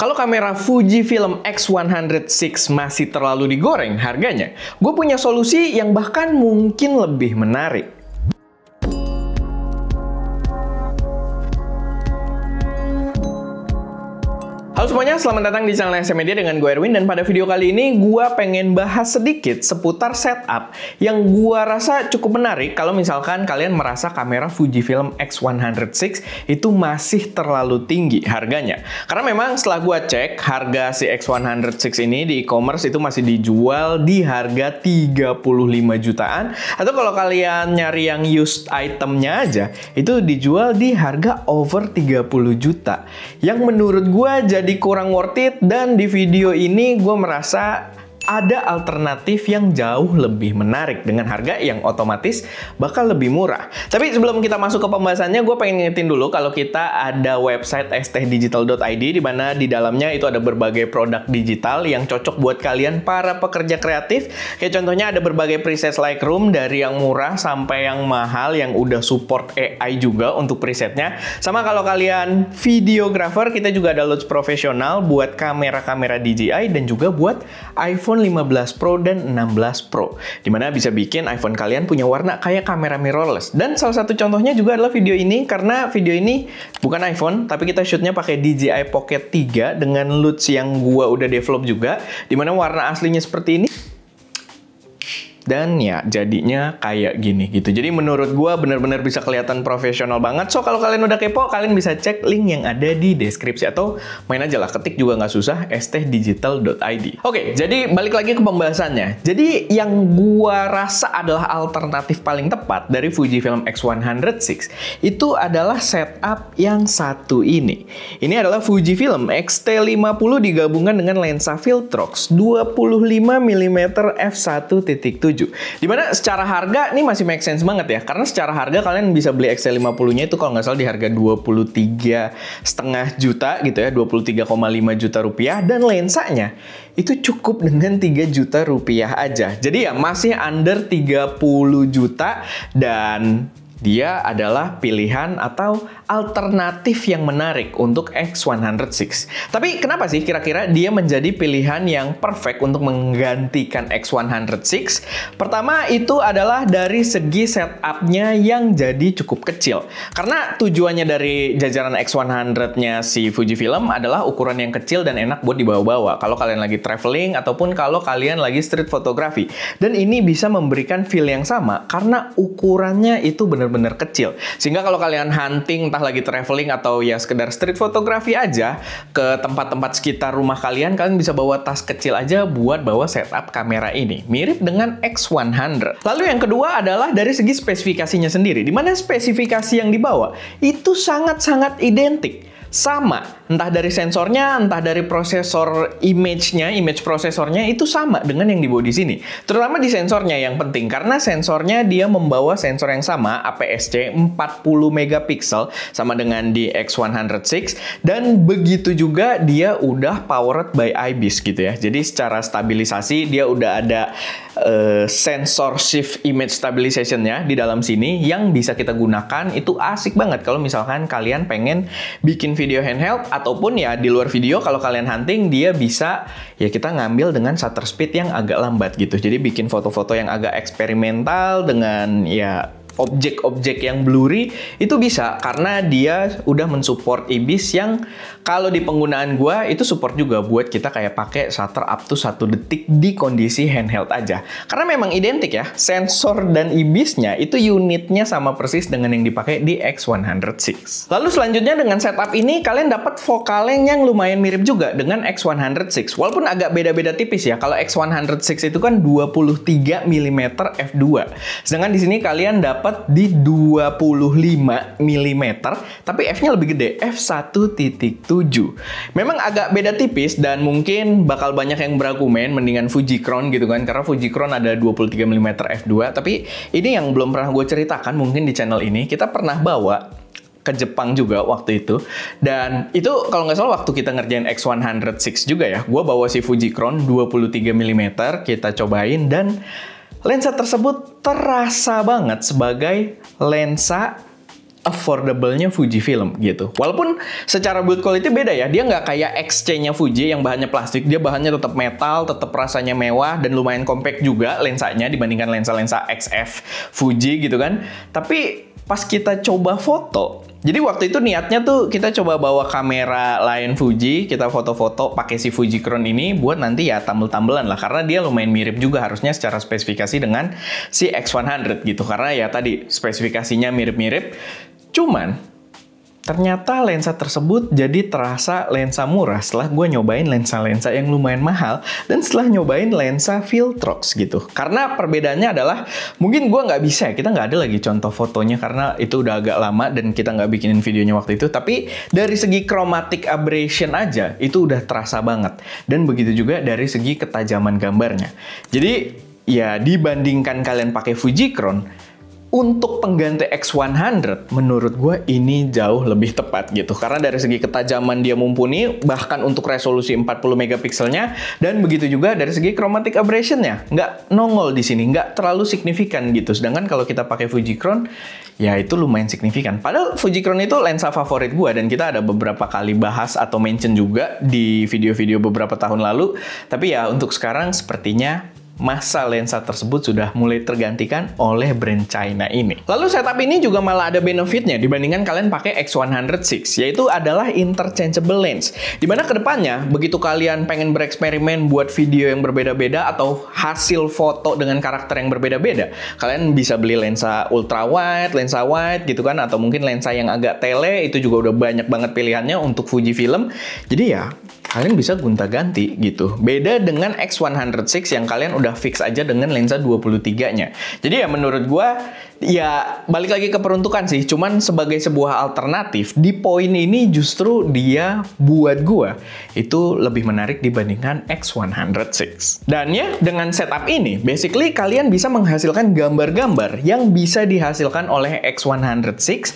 Kalau kamera Fujifilm X100VI masih terlalu digoreng harganya, gue punya solusi yang bahkan mungkin lebih menarik. Halo semuanya, selamat datang di channel SM Media dengan gue Erwin, dan pada video kali ini gue pengen bahas sedikit seputar setup yang gue rasa cukup menarik kalau misalkan kalian merasa kamera Fujifilm X100VI itu masih terlalu tinggi harganya. Karena memang setelah gue cek, harga si X100VI ini di e-commerce itu masih dijual di harga 35 jutaan, atau kalau kalian nyari yang used itemnya aja, itu dijual di harga over 30 juta. Yang menurut gue jadi kurang worth it, dan di video ini gue merasa ada alternatif yang jauh lebih menarik dengan harga yang otomatis bakal lebih murah. Tapi sebelum kita masuk ke pembahasannya, gue pengen ngingetin dulu kalau kita ada website stdigital.id, di mana di dalamnya itu ada berbagai produk digital yang cocok buat kalian para pekerja kreatif. Kayak contohnya ada berbagai preset Lightroom dari yang murah sampai yang mahal yang udah support AI juga untuk presetnya. Sama kalau kalian videographer, kita juga ada Lux Profesional buat kamera-kamera DJI dan juga buat iPhone 15 Pro dan 16 Pro, dimana bisa bikin iPhone kalian punya warna kayak kamera mirrorless. Dan salah satu contohnya juga adalah video ini, karena video ini bukan iPhone, tapi kita shootnya pakai DJI Pocket 3 dengan Lux yang gua udah develop juga, dimana warna aslinya seperti ini. Dan ya jadinya kayak gini gitu. Jadi menurut gua bener-bener bisa kelihatan profesional banget. So kalau kalian udah kepo, kalian bisa cek link yang ada di deskripsi, atau main aja lah, ketik juga nggak susah, stdigital.id. Oke, jadi balik lagi ke pembahasannya. Jadi yang gua rasa adalah alternatif paling tepat dari Fujifilm X100VI itu adalah setup yang satu ini. Ini adalah Fujifilm X-T50 digabungkan dengan lensa Viltrox 25mm f1.7. Dimana secara harga ini masih make sense banget ya, karena secara harga kalian bisa beli X-T50-nya itu kalau nggak salah di harga 23,5 juta gitu ya, 23,5 juta rupiah, dan lensanya itu cukup dengan 3 juta rupiah aja. Jadi ya masih under 30 juta, dan dia adalah pilihan atau alternatif yang menarik untuk X100VI. Tapi kenapa sih kira-kira dia menjadi pilihan yang perfect untuk menggantikan X100VI? Pertama itu adalah dari segi setupnya yang jadi cukup kecil. Karena tujuannya dari jajaran X100-nya si Fujifilm adalah ukuran yang kecil dan enak buat dibawa-bawa kalau kalian lagi traveling ataupun kalau kalian lagi street photography. Dan ini bisa memberikan feel yang sama karena ukurannya itu benar-benar kecil. Sehingga kalau kalian hunting, entah lagi traveling atau ya sekedar street photography aja ke tempat-tempat sekitar rumah kalian, kalian bisa bawa tas kecil aja buat bawa setup kamera ini. Mirip dengan X100. Lalu yang kedua adalah dari segi spesifikasinya sendiri, di mana spesifikasi yang dibawa itu sangat-sangat identik. Sama, entah dari sensornya, entah dari prosesor image-nya, image prosesornya itu sama dengan yang dibawa di sini. Terutama di sensornya yang penting, karena sensornya dia membawa sensor yang sama, APS-C 40 megapiksel, sama dengan di X100VI, dan begitu juga dia udah powered by IBIS gitu ya. Jadi secara stabilisasi dia udah ada sensor shift image stabilization-nya di dalam sini yang bisa kita gunakan. Itu asik banget kalau misalkan kalian pengen bikin video handheld, ataupun ya di luar video kalau kalian hunting, dia bisa ya kita ngambil dengan shutter speed yang agak lambat gitu. Jadi bikin foto-foto yang agak eksperimental dengan ya objek-objek yang blurry itu bisa, karena dia udah mensupport IBIS yang kalau di penggunaan gua itu support juga buat kita kayak pakai shutter up to 1 detik di kondisi handheld aja. Karena memang identik ya, sensor dan IBIS-nya itu unitnya sama persis dengan yang dipakai di X100VI. Lalu selanjutnya dengan setup ini kalian dapat focal length yang lumayan mirip juga dengan X100VI. Walaupun agak beda-beda tipis ya. Kalau X100VI itu kan 23mm f2. Sedangkan di sini kalian dapat di 25mm, tapi f-nya lebih gede, f1.7. Memang agak beda tipis, dan mungkin bakal banyak yang berargumen mendingan Fujikron gitu kan, karena Fujikron ada 23mm f2. Tapi ini yang belum pernah gue ceritakan mungkin di channel ini. Kita pernah bawa ke Jepang juga waktu itu, dan itu kalau nggak salah waktu kita ngerjain X100VI juga ya, gue bawa si Fujikron 23mm, kita cobain, dan lensa tersebut terasa banget sebagai lensa affordable-nya Fujifilm gitu. Walaupun secara build quality beda ya, dia nggak kayak XC-nya Fuji yang bahannya plastik, dia bahannya tetap metal, tetap rasanya mewah dan lumayan compact juga lensanya dibandingkan lensa-lensa XF Fuji gitu kan. Tapi pas kita coba foto, jadi waktu itu niatnya tuh kita coba bawa kamera lain Fuji, kita foto-foto pakai si Fujicron ini buat nanti ya tambel-tambelan lah, karena dia lumayan mirip juga harusnya secara spesifikasi dengan si X100 gitu, karena ya tadi spesifikasinya mirip-mirip. Cuman ternyata lensa tersebut jadi terasa lensa murah setelah gue nyobain lensa-lensa yang lumayan mahal dan setelah nyobain lensa Viltrox gitu. Karena perbedaannya adalah mungkin gue nggak bisa, kita nggak ada lagi contoh fotonya karena itu udah agak lama dan kita nggak bikinin videonya waktu itu. Tapi dari segi chromatic aberration aja itu udah terasa banget. Dan begitu juga dari segi ketajaman gambarnya. Jadi ya dibandingkan kalian pakai Fujicron, untuk pengganti X100, menurut gue ini jauh lebih tepat gitu. Karena dari segi ketajaman dia mumpuni, bahkan untuk resolusi 40 megapikselnya, dan begitu juga dari segi chromatic aberration-nya. Nggak nongol di sini, nggak terlalu signifikan gitu. Sedangkan kalau kita pakai Fujicron, ya itu lumayan signifikan. Padahal Fujicron itu lensa favorit gue, dan kita ada beberapa kali bahas atau mention juga di video-video beberapa tahun lalu. Tapi ya untuk sekarang sepertinya masa lensa tersebut sudah mulai tergantikan oleh brand China ini. Lalu setup ini juga malah ada benefitnya dibandingkan kalian pakai X100VI, yaitu adalah interchangeable lens. Dimana kedepannya, begitu kalian pengen bereksperimen buat video yang berbeda-beda atau hasil foto dengan karakter yang berbeda-beda, kalian bisa beli lensa ultra wide, lensa wide gitu kan, atau mungkin lensa yang agak tele, itu juga udah banyak banget pilihannya untuk Fujifilm. Jadi ya, kalian bisa gonta-ganti gitu. Beda dengan X100VI yang kalian udah fix aja dengan lensa 23-nya. Jadi ya menurut gua, ya balik lagi ke peruntukan sih. Cuman sebagai sebuah alternatif, di poin ini justru dia buat gua itu lebih menarik dibandingkan X100VI. Dan ya, dengan setup ini, basically kalian bisa menghasilkan gambar-gambar yang bisa dihasilkan oleh X100VI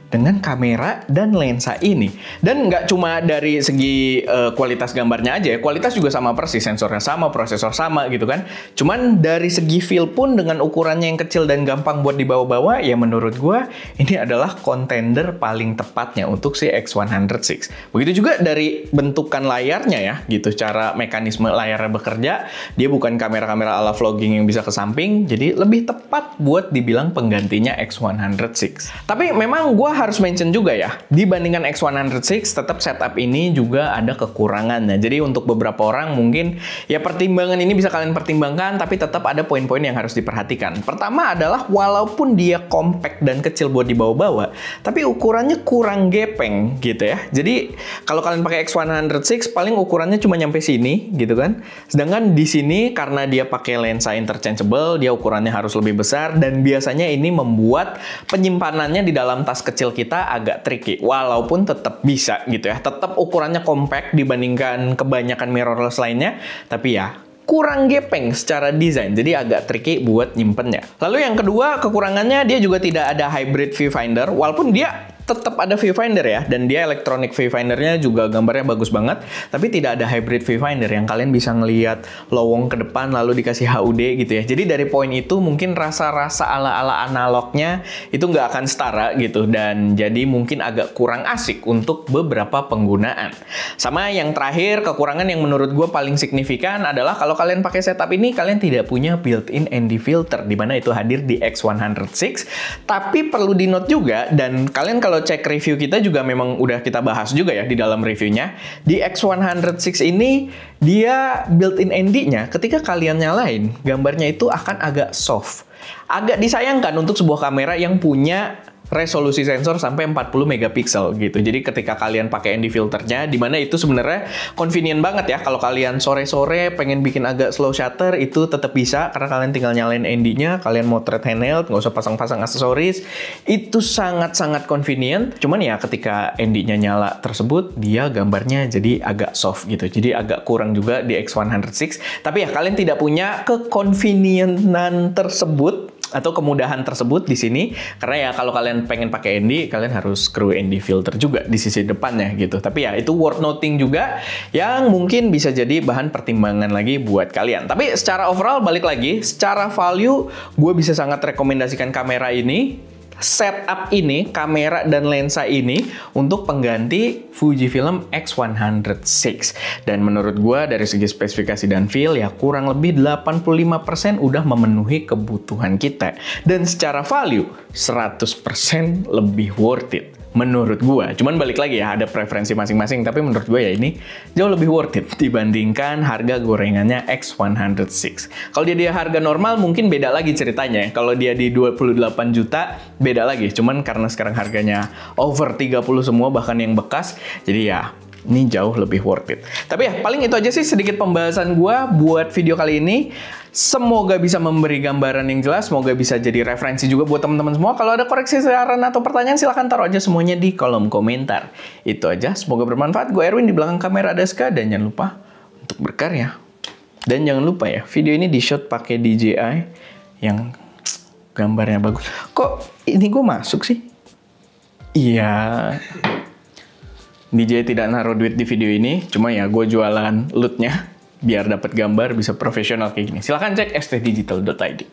dengan kamera dan lensa ini. Dan nggak cuma dari segi kualitas gambarnya aja ya, kualitas juga sama persis, sensornya sama, prosesor sama gitu kan. Cuman dari segi feel pun dengan ukurannya yang kecil dan gampang buat dibawa-bawa, ya menurut gua ini adalah contender paling tepatnya untuk si X100VI. Begitu juga dari bentukan layarnya ya, gitu, cara mekanisme layarnya bekerja, dia bukan kamera-kamera ala vlogging yang bisa ke samping, jadi lebih tepat buat dibilang penggantinya X100VI. Tapi memang gua harus mention juga ya, dibandingkan X100VI, tetap setup ini juga ada kekurangannya. Jadi untuk beberapa orang mungkin ya pertimbangan ini bisa kalian pertimbangkan, tapi tetap ada poin-poin yang harus diperhatikan. Pertama adalah walaupun dia compact dan kecil buat dibawa-bawa, tapi ukurannya kurang gepeng gitu ya. Jadi kalau kalian pakai X100VI paling ukurannya cuma nyampe sini gitu kan. Sedangkan di sini karena dia pakai lensa interchangeable, dia ukurannya harus lebih besar dan biasanya ini membuat penyimpanannya di dalam tas kecil kita agak tricky, walaupun tetap bisa gitu ya, tetap ukurannya compact dibandingkan kebanyakan mirrorless lainnya, tapi ya kurang gepeng secara desain, jadi agak tricky buat nyimpennya. Lalu yang kedua, kekurangannya dia juga tidak ada hybrid viewfinder, walaupun dia tetap ada viewfinder ya, dan dia electronic viewfindernya juga gambarnya bagus banget, tapi tidak ada hybrid viewfinder yang kalian bisa ngelihat lowong ke depan lalu dikasih HUD gitu ya. Jadi dari poin itu mungkin rasa-rasa ala-ala analognya itu nggak akan setara gitu, dan jadi mungkin agak kurang asik untuk beberapa penggunaan. Sama yang terakhir, kekurangan yang menurut gue paling signifikan adalah kalau kalian pakai setup ini, kalian tidak punya built-in ND filter, di mana itu hadir di X100VI. Tapi perlu di note juga, dan kalian kalau cek review kita juga memang udah kita bahas juga ya di dalam reviewnya, di X100VI ini dia built-in ND-nya ketika kalian nyalain, gambarnya itu akan agak soft. Agak disayangkan untuk sebuah kamera yang punya resolusi sensor sampai 40 megapiksel gitu. Jadi ketika kalian pakai ND filternya, dimana itu sebenarnya convenient banget ya. Kalau kalian sore-sore pengen bikin agak slow shutter, itu tetap bisa karena kalian tinggal nyalain ND-nya, kalian motret handheld, nggak usah pasang-pasang aksesoris. Itu sangat-sangat convenient. Cuman ya ketika ND-nya nyala tersebut, dia gambarnya jadi agak soft gitu. Jadi agak kurang juga di X100VI. Tapi ya kalian tidak punya keconvenientan tersebut atau kemudahan tersebut di sini, karena ya kalau kalian pengen pakai ND, kalian harus screw ND filter juga di sisi depannya gitu. Tapi ya itu worth noting juga, yang mungkin bisa jadi bahan pertimbangan lagi buat kalian. Tapi secara overall balik lagi, secara value gue bisa sangat rekomendasikan kamera ini. setup ini, kamera dan lensa ini untuk pengganti Fujifilm X106. Dan menurut gua dari segi spesifikasi dan feel ya kurang lebih 85% udah memenuhi kebutuhan kita. Dan secara value 100% lebih worth it. Menurut gua, cuman balik lagi ya, ada preferensi masing-masing, tapi menurut gua ya ini jauh lebih worth it dibandingkan harga gorengannya X106. Kalau dia harga normal mungkin beda lagi ceritanya. Kalau dia di 28 juta beda lagi, cuman karena sekarang harganya over 30 semua bahkan yang bekas, jadi ya ini jauh lebih worth it. Tapi ya paling itu aja sih sedikit pembahasan gua buat video kali ini. Semoga bisa memberi gambaran yang jelas, semoga bisa jadi referensi juga buat teman-teman semua. Kalau ada koreksi, saran, atau pertanyaan, silahkan taruh aja semuanya di kolom komentar. Itu aja, semoga bermanfaat. Gue Erwin, di belakang kamera ada Ska, dan jangan lupa untuk berkarya. Dan jangan lupa ya, video ini di-shot pakai DJI yang gambarnya bagus. Kok ini gue masuk sih? Iya. DJI tidak naruh duit di video ini, cuma ya gue jualan loot-nya biar dapat gambar bisa profesional kayak gini. Silahkan cek stdigital.id.